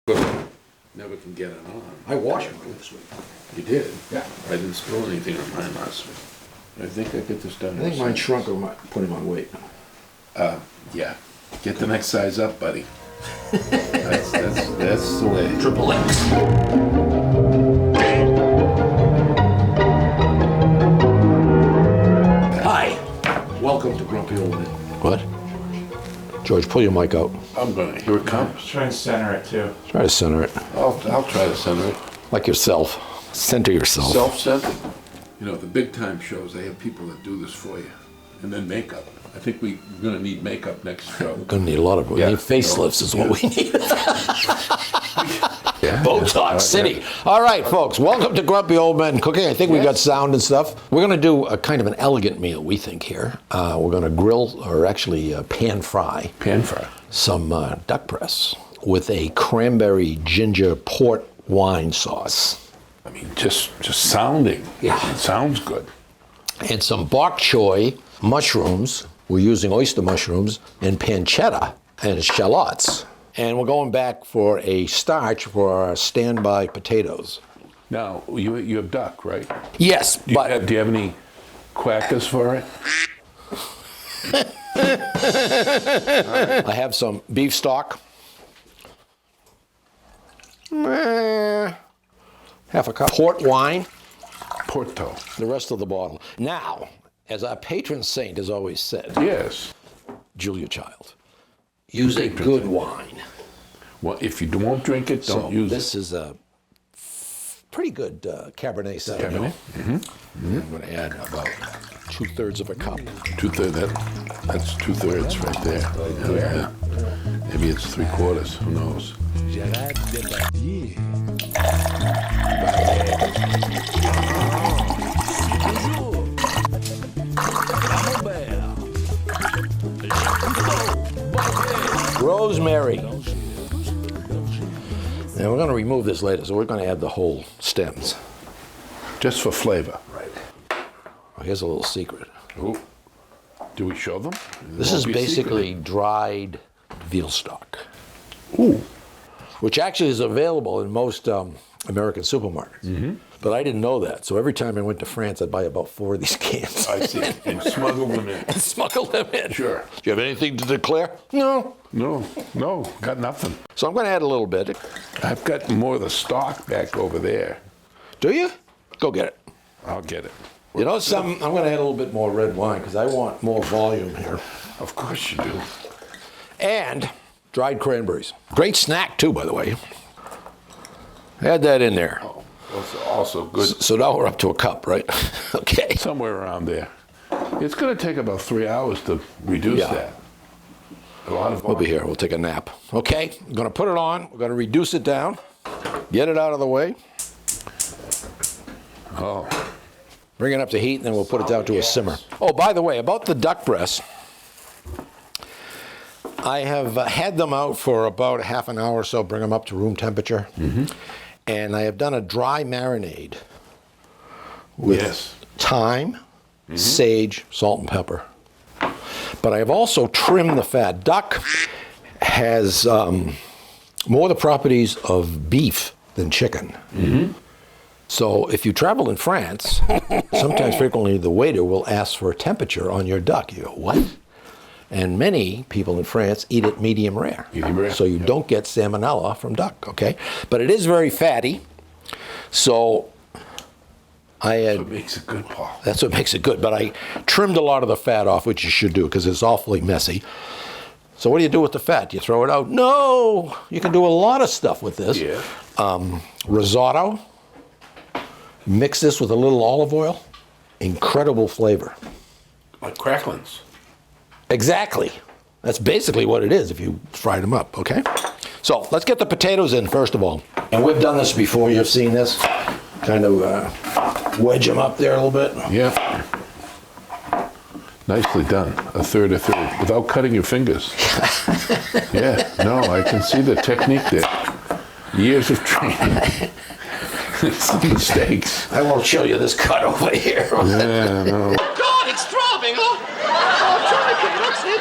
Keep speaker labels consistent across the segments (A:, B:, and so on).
A: Never can get it on.
B: I washed mine this week.
A: You did?
B: Yeah.
A: I didn't spill anything on mine last week. I think I get this done.
B: I think mine shrunk or putting on weight.
A: Yeah. Get the next size up, buddy. That's the way.
B: Triple X. Hi. Welcome to Grumpy Old Man. What? George, pull your mic out.
A: I'm gonna. Here it comes.
C: Try and center it too.
B: Try to center it.
A: I'll try to center it.
B: Like yourself. Center yourself.
A: Self-centered. You know, the big time shows, they have people that do this for you. And then makeup. I think we're gonna need makeup next show.
B: We're gonna need a lot of it. We need facelifts is what we need. Botox City. All right, folks, welcome to Grumpy Old Men Cooking. I think we got sound and stuff. We're gonna do a kind of an elegant meal, we think here. We're gonna grill, or actually pan fry.
A: Pan fry.
B: Some duck breasts with a cranberry ginger port wine sauce.
A: I mean, just sounding.
B: Yeah.
A: It sounds good.
B: And some bok choy mushrooms. We're using oyster mushrooms and pancetta and shallots. And we're going back for a starch for our standby potatoes.
A: Now, you have duck, right?
B: Yes,
A: Do you have any quackers for it?
B: I have some beef stock. Half a cup. Port wine.
A: Porto.
B: The rest of the bottle. Now, as our patron saint has always said,
A: Yes.
B: Julia Child, use a good wine.
A: Well, if you won't drink it, don't use it.
B: This is a pretty good Cabernet Sauvignon. I'm going to add about 2/3 of a cup.
A: That's 2/3 right there. Yeah. Maybe it's 3/4. Who knows?
B: Rosemary. And we're going to remove this later, so we're going to add the whole stems.
A: Just for flavor.
B: Right. Oh, here's a little secret.
A: Ooh. Do we show them?
B: This is basically dried veal stock.
A: Ooh.
B: Which actually is available in most American supermarkets. Mm-hmm. But I didn't know that, so every time I went to France, I'd buy about 4 of these cans.
A: I see. And smuggle them in.
B: And smuggle them in.
A: Sure.
B: Do you have anything to declare? No.
A: No, got nothing.
B: So I'm going to add a little bit.
A: I've got more of the stock back over there.
B: Do you? Go get it.
A: I'll get it.
B: You know something? I'm going to add a little bit more red wine because I want more volume here.
A: Of course you do.
B: And dried cranberries. Great snack too, by the way. Add that in there.
A: Oh, that's also good.
B: So now we're up to a cup, right? Okay.
A: Somewhere around there. It's going to take about 3 hours to reduce that. A lot of
B: We'll be here. We'll take a nap. Okay. I'm going to put it on. We're going to reduce it down. Get it out of the way.
A: Oh.
B: Bring it up to heat, and then we'll put it down to a simmer. Oh, by the way, about the duck breasts, I have had them out for about half an hour or so, bring them up to room temperature. Mm-hmm. And I have done a dry marinade with thyme, sage, salt, and pepper. But I have also trimmed the fat. Duck has more the properties of beef than chicken. Mm-hmm. So if you travel in France, sometimes frequently the waiter will ask for a temperature on your duck. You go, what? And many people in France eat it medium rare.
A: Medium rare.
B: So you don't get salmonella from duck, okay? But it is very fatty. So
A: That's what makes it good, Paul.
B: That's what makes it good. But I trimmed a lot of the fat off, which you should do because it's awfully messy. So what do you do with the fat? Do you throw it out? No! You can do a lot of stuff with this.
A: Yeah.
B: Risotto. Mix this with a little olive oil. Incredible flavor.
A: Like cracklings.
B: Exactly. That's basically what it is if you fry them up, okay? So let's get the potatoes in first of all. And we've done this before. You've seen this. Kind of wedge them up there a little bit.
A: Yeah. Nicely done. A third, without cutting your fingers. Yeah, no, I can see the technique there. Years of training. Some mistakes.
B: I won't show you this cut over here.
A: Yeah, no.
D: God, it's throbbing, huh? Oh, tourniquet, that's it.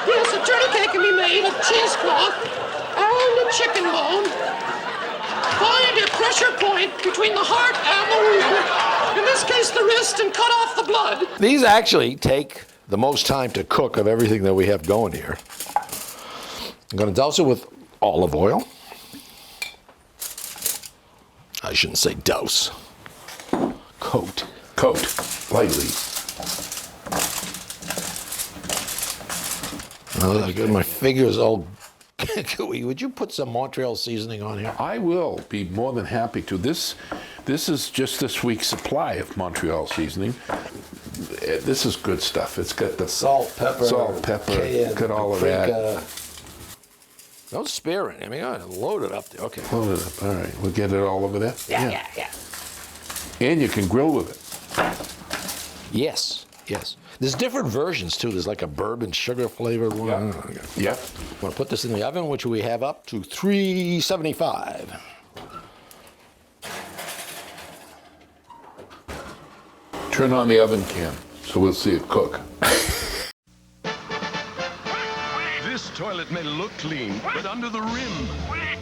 D: Yes, a tourniquet can be made of cheesecloth and
C: chicken bone. Find a pressure point between the heart and the womb. In this case, the wrist, and cut off the blood.
B: These actually take the most time to cook of everything that we have going here. I'm going to douse it with olive oil. I shouldn't say douse. Coat.
A: Coat, lightly.
B: Oh, I got my fingers all gooey. Would you put some Montreal seasoning on here?
A: I will be more than happy to. This is just this week's supply of Montreal seasoning. This is good stuff. It's got the
B: Salt, pepper, cayenne,
A: got all of
B: paprika.
A: that.
B: Don't spare it. I mean, I load it up there. Okay.
A: Load it up. All right, we'll get it all over there.
B: Yeah.
A: And you can grill with it.
B: Yes. There's different versions too. There's like a bourbon sugar flavored one.
A: Yeah.
B: I'm going to put this in the oven, which we have up to 375.
A: Turn on the oven cam so we'll see it cook.
D: This toilet may look clean, but under the rim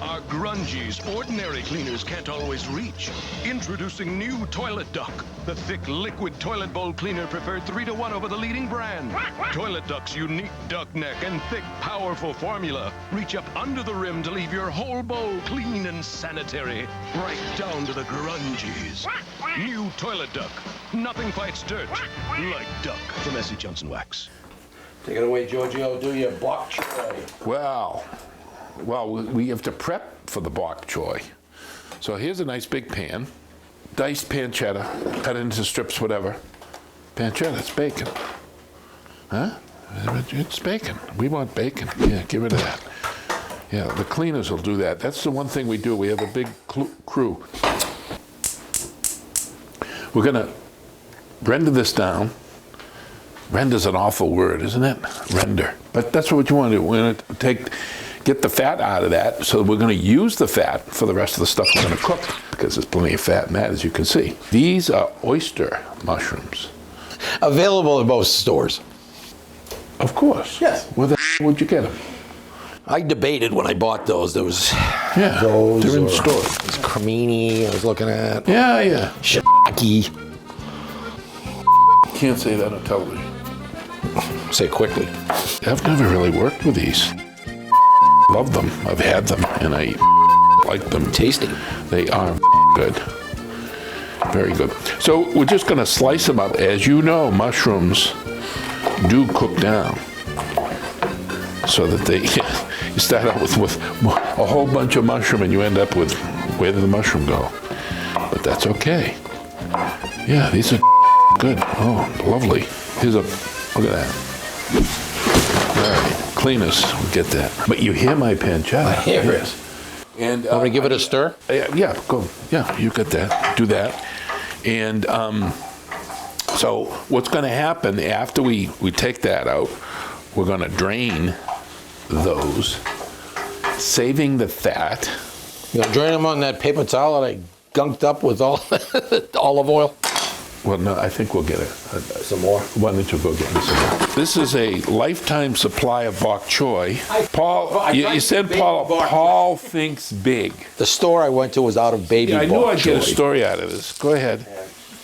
D: are grungies ordinary cleaners can't always reach. Introducing new Toilet Duck, the thick liquid toilet bowl cleaner preferred 3-to-1 over the leading brand. Toilet Duck's unique duck neck and thick, powerful formula reach up under the rim to leave your whole bowl clean and sanitary, right down to the grungies. New Toilet Duck. Nothing fights dirt like duck from S.C. Johnson Wax.
B: Take it away, Giorgio. Do your bok choy.
A: Well, we have to prep for the bok choy. So here's a nice big pan, diced pancetta, cut into strips, whatever. Pancetta, it's bacon. Huh? It's bacon. We want bacon. Yeah, give it that. Yeah, the cleaners will do that. That's the one thing we do. We have a big crew. We're gonna render this down. Render's an awful word, isn't it? Render. But that's what you want to do. We're going to get the fat out of that, so we're going to use the fat for the rest of the stuff we're going to cook, because there's plenty of fat in that, as you can see. These are oyster mushrooms.
B: Available in most stores.
A: Of course.
B: Yes.
A: Where the would you get them?
B: I debated when I bought those. There was
A: Yeah,
B: those.
A: they're in
B: or
A: stores.
B: It's cremini I was looking at.
A: Yeah.
B: Shaky.
A: Can't say that on television.
B: Say it quickly.
A: I've never really worked with these. Love them. I've had them, and I like them.
B: Tasty.
A: They are good. Very good. So we're just going to slice them up. As you know, mushrooms do cook down. So that you start out with a whole bunch of mushroom and you end up with, where did the mushroom go? But that's okay. Yeah, these are good. Oh, lovely. Look at that. All right, cleaners, we'll get that. But you hear my pancetta.
B: I hear it.
A: And
B: Want me to give it a stir?
A: Yeah, go. Yeah, you get that. Do that. And so what's going to happen after we take that out, we're going to drain those, saving the fat.
B: You know, drain them on that paper towel that I gunked up with all olive oil.
A: Well, no, I think we'll get it.
B: Some more.
A: Why don't you go get me some more? This is a lifetime supply of bok choy. Paul, you said Paul thinks big.
B: The store I went to was out of baby bok choy.
A: I knew I'd get a story out of this. Go ahead.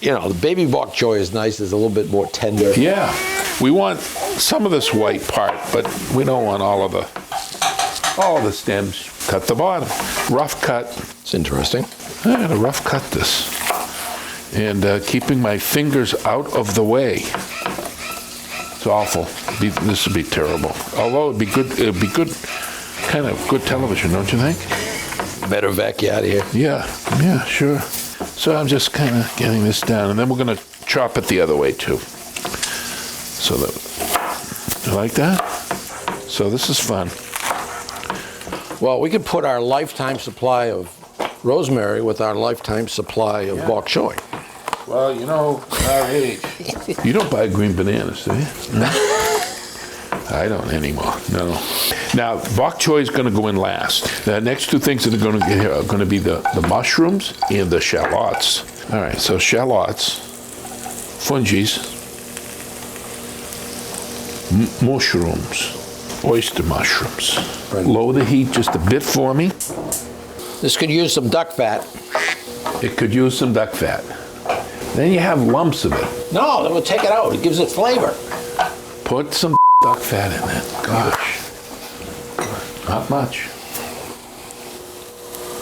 B: You know, the baby bok choy is nice. It's a little bit more tender.
A: Yeah. We want some of this white part, but we don't want all of the stems. Cut the bottom. Rough cut.
B: It's interesting.
A: I'm going to rough cut this. And keeping my fingers out of the way. It's awful. This would be terrible. Although it'd be good, kind of good television, don't you think?
B: Better vac you out of here.
A: Yeah, sure. So I'm just kind of getting this down, and then we're going to chop it the other way too. So that, you like that? So this is fun.
B: Well, we could put our lifetime supply of rosemary with our lifetime supply of bok choy.
A: Well, you know, our age. You don't buy green bananas, do you? No? I don't anymore, no. Now, bok choy is going to go in last. The next two things that are going to get here are going to be the mushrooms and the shallots. All right, so shallots, fungies, mushrooms. oyster mushrooms. Lower the heat just a bit for me.
B: This could use some duck fat.
A: It could use some duck fat. Then you have lumps of it.
B: No, then we'll take it out. It gives it flavor.
A: Put some duck fat in it. Gosh. Not much.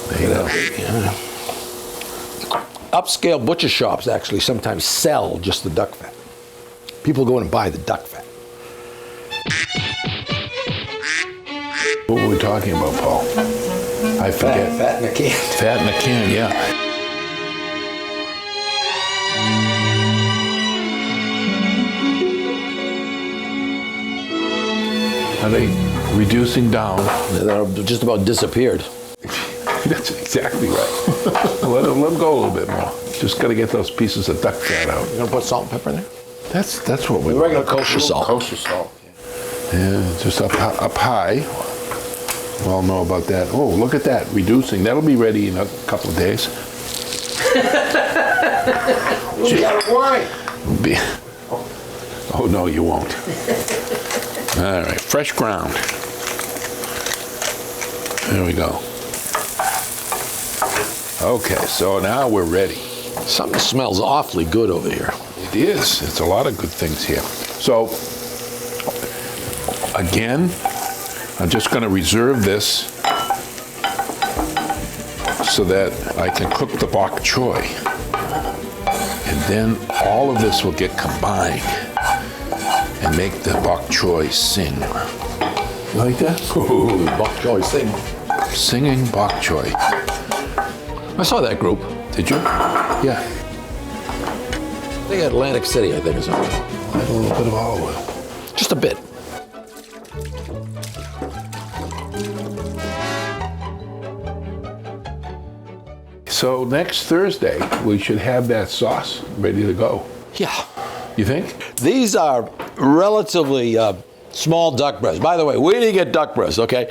A: There you go.
B: Yeah. Upscale butcher shops actually sometimes sell just the duck fat. People go in and buy the duck fat.
A: What were we talking about, Paul? I forget.
B: Fat in a can.
A: Fat in a can, yeah. Are they reducing down?
B: They're just about disappeared.
A: That's exactly right. let them go a little bit more. Just got to get those pieces of duck fat out.
B: You gonna put salt and pepper in there?
A: That's what we
B: Regular kosher salt.
A: Kosher salt. Yeah, just up high. We all know about that. Oh, look at that, reducing. That'll be ready in a couple of days.
B: We got wine.
A: Oh, no, you won't. All right, fresh ground. There we go. Okay, so now we're ready.
B: Something smells awfully good over here.
A: It is. It's a lot of good things here. So, again, I'm just going to reserve this so that I can cook the bok choy. And then all of this will get combined and make the bok choy sing. You like that?
B: Ooh, bok choy sing.
A: Singing bok choy.
B: I saw that group.
A: Did you? Yeah.
B: They got Atlantic City, I think, or something.
A: I had a little bit of olive oil.
B: Just a bit.
A: So next Thursday, we should have that sauce ready to go.
B: Yeah.
A: You think?
B: These are relatively small duck breasts. By the way, where do you get duck breasts, okay?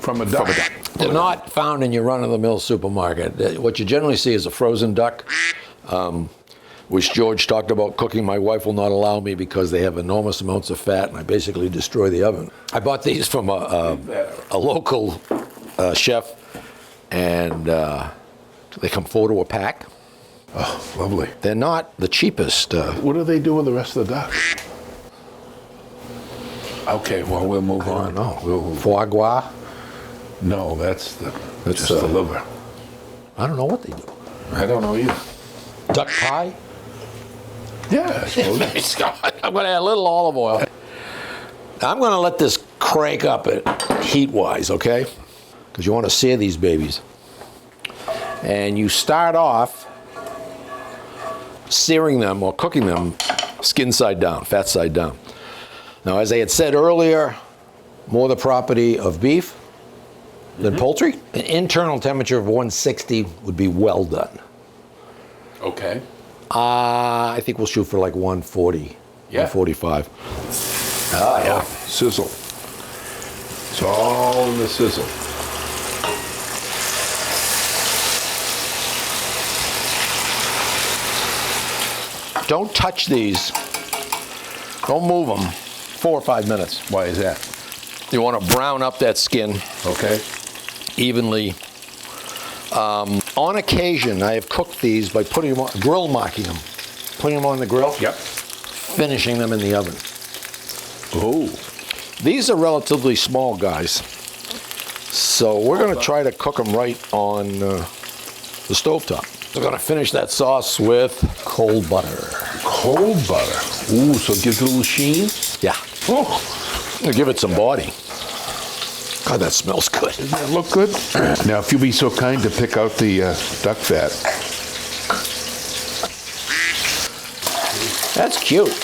A: From a duck.
B: They're not found in your run-of-the-mill supermarket. What you generally see is a frozen duck, which George talked about cooking. My wife will not allow me because they have enormous amounts of fat, and I basically destroy the oven. I bought these from a local chef, and they come 4 to a pack.
A: Oh, lovely.
B: They're not the cheapest.
A: What do they do with the rest of the duck? Okay, well, we'll move on.
B: No, foie gras.
A: No, that's just
B: the
A: the liver.
B: I don't know what they do.
A: I don't know either.
B: Duck pie?
A: Yeah, I suppose.
B: I'm going to add a little olive oil. I'm going to let this crank up heat-wise, okay? Because you want to sear these babies. And you start off searing them or cooking them skin side down, fat side down. Now, as I had said earlier, more the property of beef than poultry. An internal temperature of 160 would be well done.
A: Okay.
B: I think we'll shoot for like 140,
A: Yeah.
B: 145.
A: Ah, yeah. Sizzle. It's all in the sizzle.
B: Don't touch these. Don't move them 4 or 5 minutes.
A: Why is that?
B: You want to brown up that skin
A: Okay.
B: evenly. On occasion, I have cooked these by putting them on, grill marking them, putting them on the grill,
A: Yep.
B: finishing them in the oven.
A: Oh.
B: These are relatively small guys, so we're going to try to cook them right on the stovetop. We're going to finish that sauce with cold butter.
A: Cold butter. Ooh, so it gives it a little sheen?
B: Yeah.
A: Oh.
B: We'll give it some body. God, that smells good.
A: Doesn't that look good? Now, if you'd be so kind to pick out the duck fat.
B: That's cute.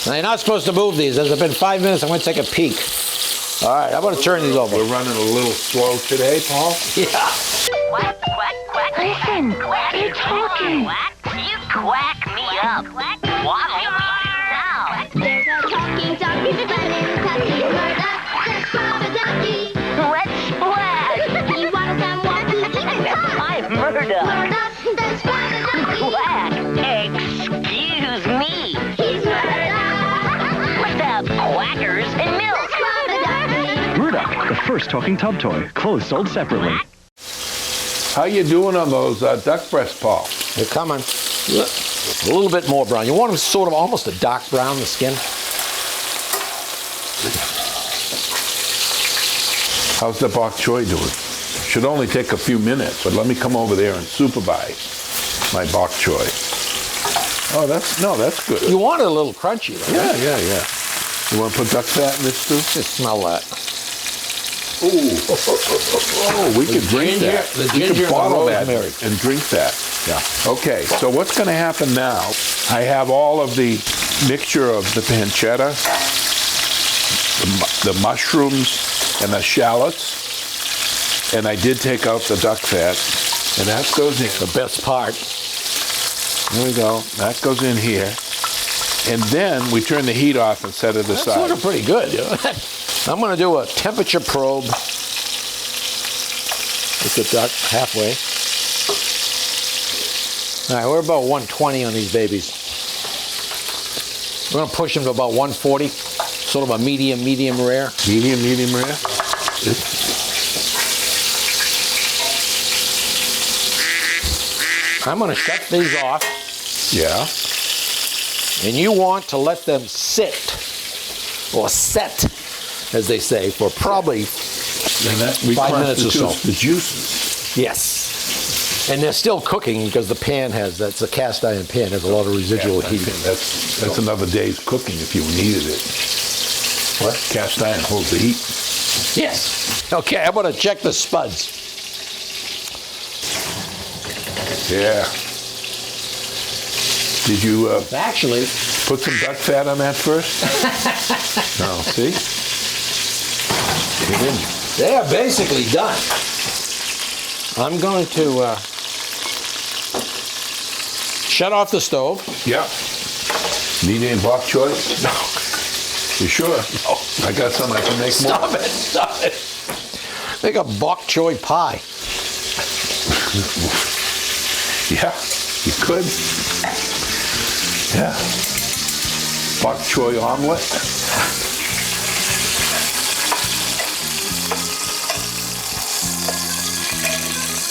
B: Now, you're not supposed to move these. As it's been 5 minutes, I'm going to take a peek. All right, I'm going to turn these over.
A: We're running a little slow today, Paul.
B: Yeah.
E: Quack, quack, quack. Listen, they're talking. You quack me up. Waddle me down.
F: There's a talking dog, he's a running, talking bird. Murdoch, the first talking tub toy. Clothes sold separately.
A: How you doing on those duck breasts, Paul?
B: They're coming. A little bit more brown. You want them sort of almost a dark brown, the skin.
A: How's the bok choy doing? Should only take a few minutes, but let me come over there and supervise my bok choy. Oh, that's good.
B: You want it a little crunchy, though.
A: Yeah,
B: right?
A: yeah. You want to put duck fat in this too?
B: Just smell that.
A: Oh, we could drink
B: ginger,
A: that.
B: the
A: We
B: ginger
A: could
B: and
A: bottle
B: the
A: that
B: rosemary.
A: and drink that.
B: Yeah.
A: Okay, so what's going to happen now? I have all of the mixture of the pancetta, the mushrooms, and the shallots, and I did take out the duck fat, and that goes in.
B: The best part.
A: There we go. That goes in here. And then we turn the heat off and set it aside.
B: That's looking pretty good. You know? I'm going to do a temperature probe with the duck halfway. All right, we're about 120 on these babies. We're going to push them to about 140, sort of a medium rare.
A: Medium rare.
B: I'm going to shut these off,
A: Yeah.
B: and you want to let them sit, or set, as they say, for probably 5 minutes or so.
A: The juices.
B: Yes. And they're still cooking because the pan that's a cast iron pan, has a lot of residual heat.
A: That's another day's cooking if you needed it. What? Cast iron holds the heat.
B: Yes. Okay, I'm going to check the spuds.
A: Yeah. Did you
B: Actually,
A: put some duck fat on that first? No, see? You didn't.
B: they are basically done. I'm going to shut off the stove.
A: Yeah. Need any bok choy?
B: No.
A: You sure?
B: No.
A: I got some I can make
B: Stop
A: more.
B: it. Stop it. Make a bok choy pie.
A: Yeah, you could. Yeah. Bok choy omelet.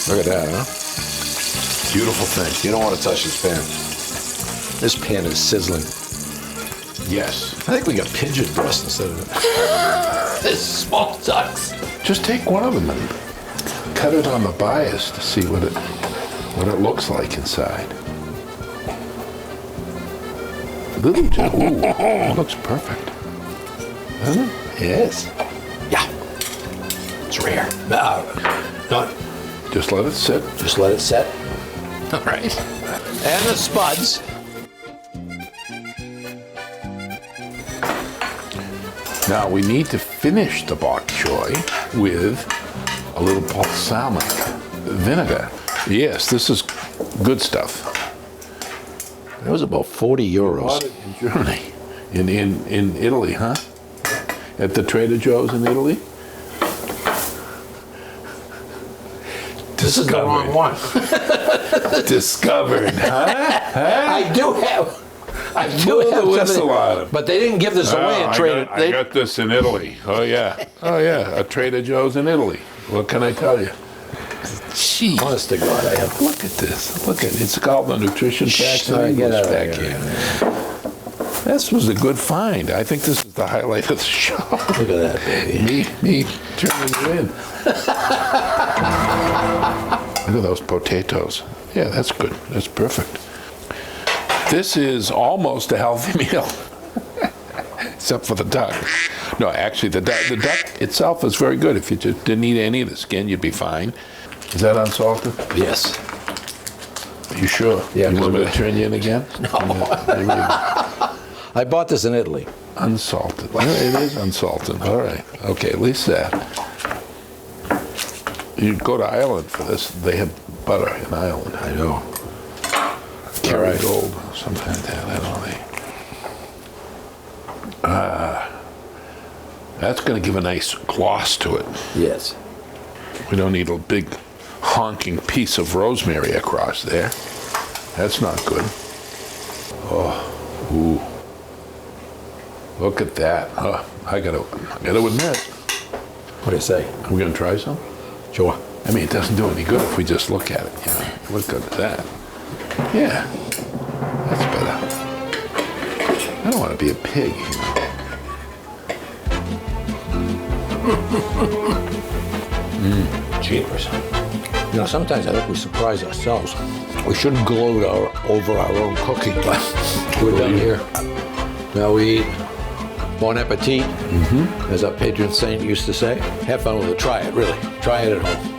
B: Look at that, huh?
A: Beautiful thing.
B: You don't want to touch this pan. This pan is sizzling.
A: Yes.
B: I think we got pigeon breast instead of this small ducks.
A: Just take one of them and cut it on the bias to see what it looks like inside. Ooh, it looks perfect. Doesn't it?
B: Yes. Yeah. It's rare. No.
A: Just let it sit.
B: Just let it set. All right. And the spuds.
A: Now we need to finish the bok choy with a little balsamic vinegar. Yes, this is good stuff.
B: That was about 40 euros.
A: In Germany, in Italy, huh? At the Trader Joe's in Italy.
B: This is the wrong one.
A: Discovered, huh?
B: I do have
A: the whistle on 'em.
B: but they didn't give this away at Trader.
A: I got this in Italy. Oh yeah, a Trader Joe's in Italy. What can I tell you? Gee,
B: Honest to God, I have.
A: look at this. Look at it. It's called the nutrition facts in
B: All right, get
A: English
B: out of
A: back
B: here.
A: here. This was a good find. I think this is the highlight of the show.
B: Look at that, baby.
A: Me turning you in. Look at those potatoes. Yeah, that's good. That's perfect. This is almost a healthy meal, except for the duck. No, actually, the duck itself is very good. If you just didn't eat any of the skin, you'd be fine. Is that unsalted?
B: Yes.
A: You sure?
B: Yeah,
A: You want me to
B: 'cause
A: turn you in again?
B: No. I bought this in Italy.
A: Unsalted. No, it is unsalted. All right. Okay, at least that. You go to Ireland for this. They have butter in Ireland.
B: I know.
A: Kerry
B: right.
A: gold, something like that. I don't know. That's going to give a nice gloss to it.
B: Yes.
A: We don't need a big honking piece of rosemary across there. That's not good. Oh, ooh. Look at that. I gotta admit,
B: What do you say?
A: We're gonna try some?
B: Sure.
A: I mean, it doesn't do any good if we just look at it, you know. What good is that? Yeah, that's better. I don't want to be a pig, you know.
B: Jeepers. You know, sometimes I think we surprise ourselves. We shouldn't gloat over our own cooking, but we're done here. Now we eat. Bon appetit, as our patron saint used to say. Have fun with it. Try it, really. Try it at home.